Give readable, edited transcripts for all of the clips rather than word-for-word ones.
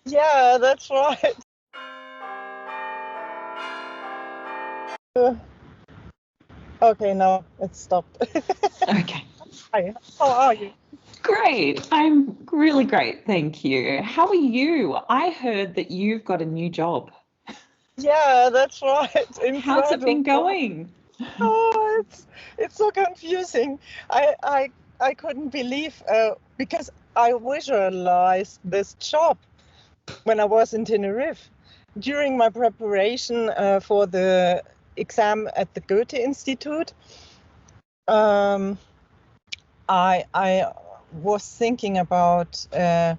Yeah, that's right. Uh, Okay, now it's stopped. Okay. Hi, how are you? Great. I'm really great. Thank you. How are you? I heard that you've got a new job. Yeah, that's right. How's it been Incredible. going? Oh, it's so confusing. I couldn't believe because I visualized this job when I was in Tenerife during my preparation for the exam at the Goethe Institute. Um, I was thinking about a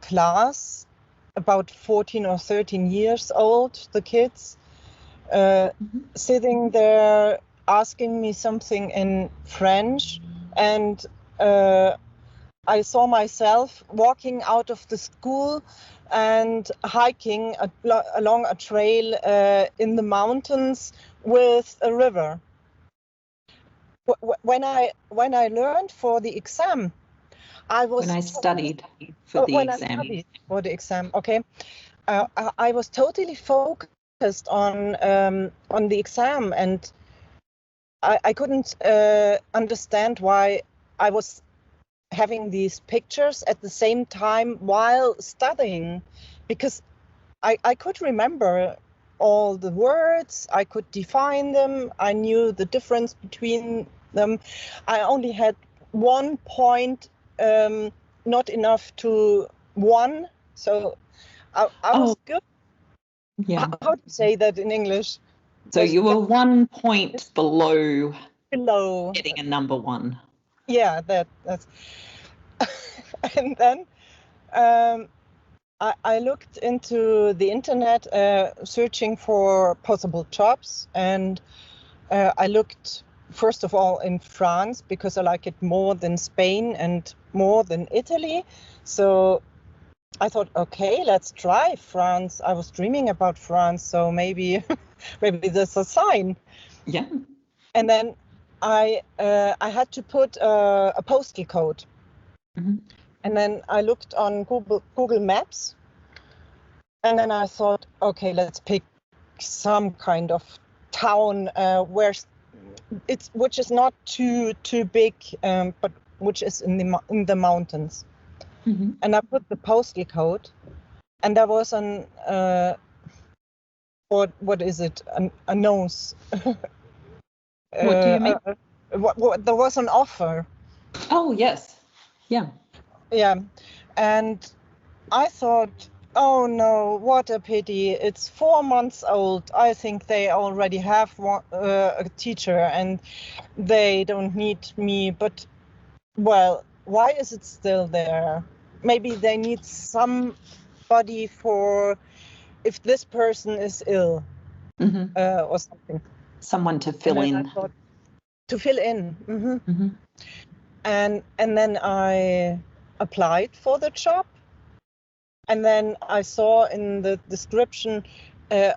class about 14 or 13 years old, the kids, Mhm. sitting there asking me something in French. And I saw myself walking out of the school and hiking along a trail in the mountains with a river. When I learned for the exam, I When was I totally, studied for the when I exam. studied for the exam, okay, I was totally focused on the exam, and I couldn't understand why I was having these pictures at the same time while studying, because I could remember all the words, I could define them, I knew the difference between them. I only had 1 point, not enough to one, so I Oh, was good. yeah. How do you say that in English? So Just you were 1 point below below. getting a number one. Yeah, that's. And then um, I looked into the internet searching for possible jobs, and I looked first of all in France because I like it more than Spain and more than Italy. So I thought, okay, let's try France. I was dreaming about France, so maybe maybe there's a sign. Yeah. And then I had to put a postal code, Mhm. and then I looked on Google Maps, and then I thought, okay, let's pick some kind of town where it's which is not too big, but which is in the mountains. Mhm. And I put the postal code, and there was an what is it? A nose. What do you mean? There was an offer. Oh, yes. Yeah. Yeah, and I thought, oh no, what a pity. It's 4 months old. I think they already have a teacher and they don't need me. But, well, why is it still there? Maybe they need somebody for if this person is ill Hmm. or something. Someone to And fill then I in. thought, to fill in. Hmm. And then I applied for the job. And then I saw in the description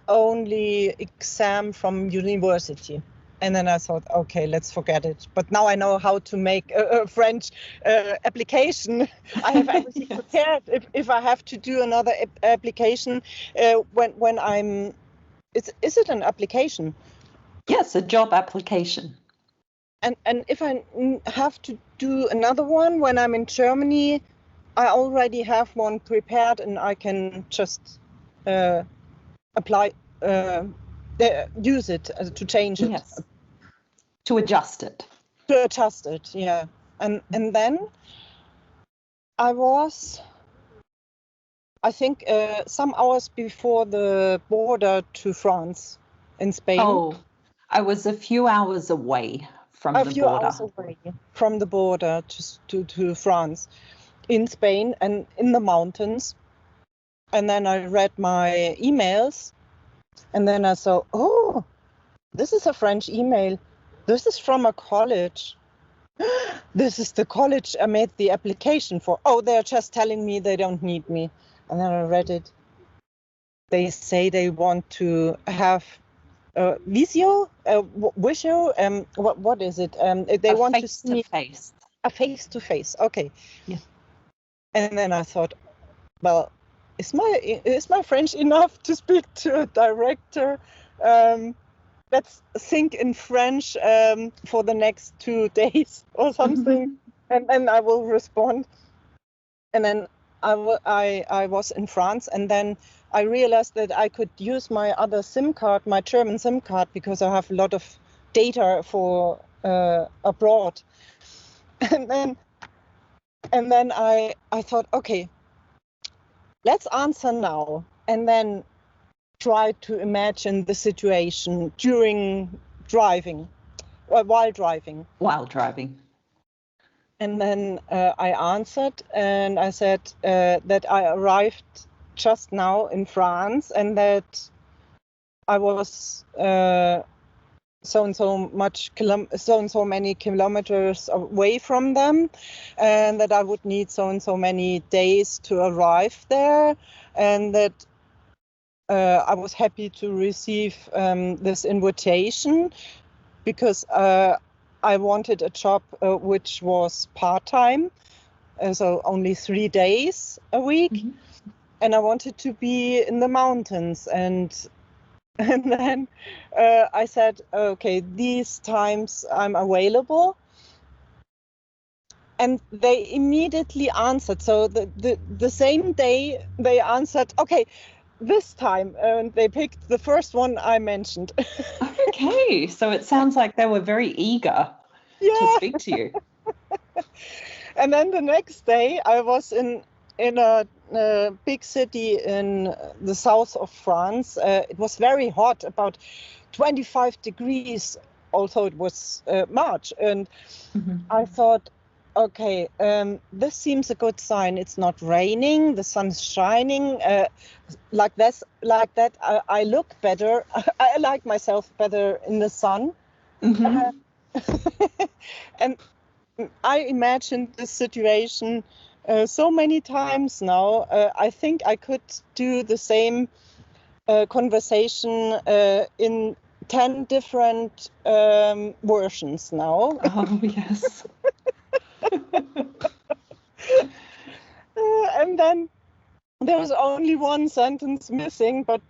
only exam from university. And then I thought, okay, let's forget it. But now I know how to make a French application. I have everything Yes. prepared. If I have to do another application, when I'm, is it an application? Yes, a job application. And if I have to do another one when I'm in Germany, I already have one prepared, and I can just uh, apply, use it to change it, Yes. To adjust it. to adjust it. Yeah, and then I was, I think, some hours before the border to France, in Spain, Oh, I was a few hours away from a the few border. hours away from the border to France, in Spain and in the mountains. And then I read my emails, and then I saw, oh, this is a French email. This is from a college. This is the college I made the application for. Oh, they're just telling me they don't need me. And then I read it. They say they want to have visio, visio. What is it? They A want to see face to me face. a face to face. Okay. Yeah. And then I thought, well, is my French enough to speak to a director? Let's think in French for the next 2 days or something, and then I will respond. And then I was in France, and then I realized that I could use my other SIM card, my German SIM card, because I have a lot of data for abroad. And then I thought, okay, let's answer now, and then try to imagine the situation during driving, or while driving. While driving. And then I answered, and I said that I arrived just now in France, and that I was so and so many kilometers away from them, and that I would need so and so many days to arrive there, and that I was happy to receive this invitation, because I wanted a job which was part-time, so only 3 days a week, and I wanted to be in the mountains. And then I said, okay, these times I'm available. And they immediately answered. So the same day they answered, okay, this time, and they picked the first one I mentioned. Okay, so it sounds like they were very eager to speak to you. And then the next day I was in a big city in the south of France. It was very hot, about 25 degrees, although it was March. And I thought, okay, this seems a good sign. It's not raining, the sun's shining. Like that, I look better. I like myself better in the sun. And I imagined this situation so many times now. I think I could do the same conversation in 10 different versions now. Oh, yes. And then there was only one sentence missing, but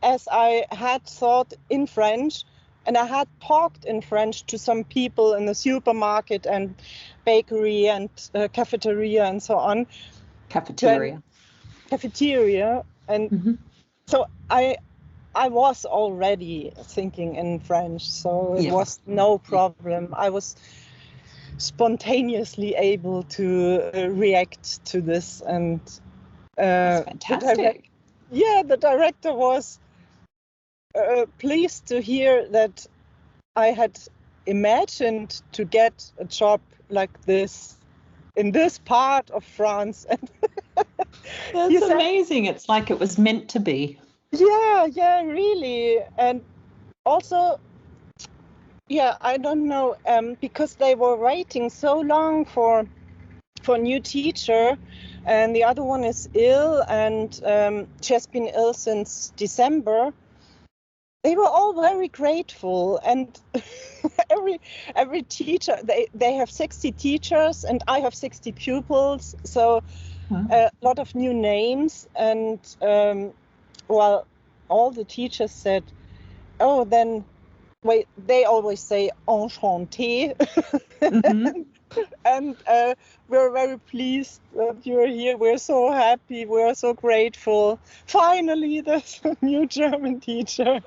as I had thought in French, and I had talked in French to some people in the supermarket and bakery and cafeteria and so on. Cafeteria. And so I was already thinking in French, so it was no problem. I was spontaneously able to react to this, and that's fantastic. The director was pleased to hear that I had imagined to get a job like this in this part of France. That's amazing. It's like it was meant to be. Yeah, really. And also, I don't know, because they were waiting so long for a new teacher, and the other one is ill, and she has been ill since December. They were all very grateful, and every teacher, they have 60 teachers, and I have 60 pupils, so a lot of new names. And all the teachers said, oh, then wait, they always say enchanté. And we're very pleased that you're here. We're so happy. We're so grateful. Finally, there's a new German teacher.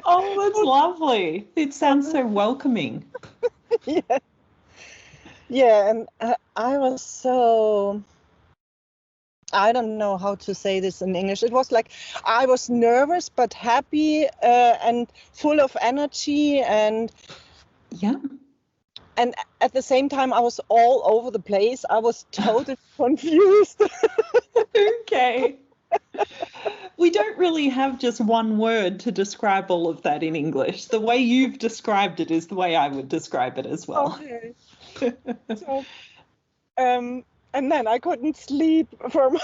Oh, that's lovely. It sounds so welcoming. Yeah, and I was so... I don't know how to say this in English. It was like I was nervous but happy and full of energy, and and at the same time I was all over the place. I was totally confused. Okay. We don't really have just one word to describe all of that in English. The way you've described it is the way I would describe it as well. Okay. So, and then I couldn't sleep from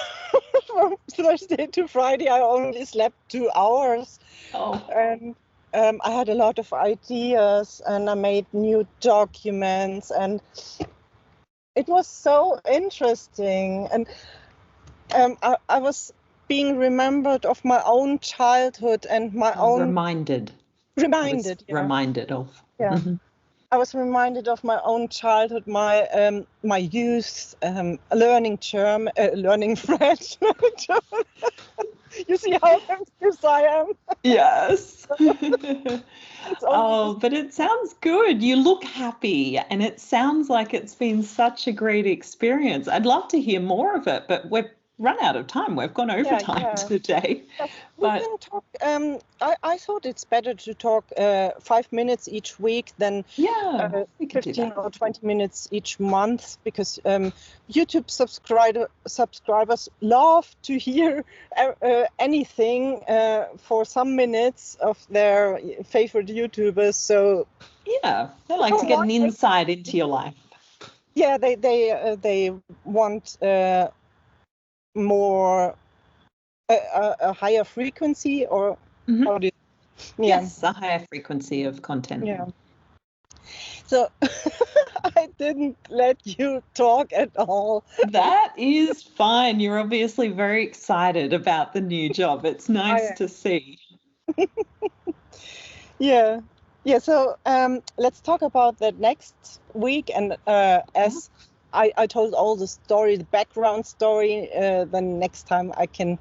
Thursday to Friday. I only slept 2 hours. And I had a lot of ideas, and I made new documents, and it was so interesting. And I was being remembered of my own childhood and my own reminded yeah. reminded of. Yeah. Mm-hmm. I was reminded of my own childhood, my youth, learning learning French. You see how confused I am? Yes. Oh, but it sounds good. You look happy, and it sounds like it's been such a great experience. I'd love to hear more of it, but we've run out of time. We've gone over time today. Yes, we can talk. I thought it's better to talk 5 minutes each week than we could 15 or 20 minutes each month, because YouTube subscribers love to hear anything for some minutes of their favorite YouTubers. So yeah, they like to get an insight into your life. Yeah, they want more a higher frequency, or how do you, yes, a higher frequency of content. Yeah. So I didn't let you talk at all. That is fine. You're obviously very excited about the new job. It's nice to see. Yeah. So let's talk about that next week. And as I told all the background story, then next time I can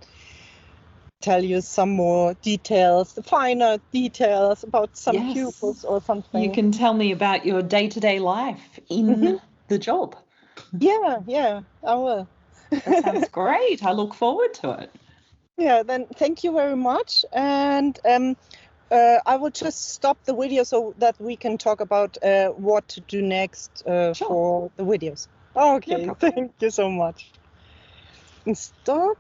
tell you some more details, the finer details about some pupils or something. You can tell me about your day-to-day life in the job. Yeah, I will. That sounds great. I look forward to it. Yeah, then thank you very much. And I will just stop the video so that we can talk about what to do next for the videos. Okay, thank you so much. And stop.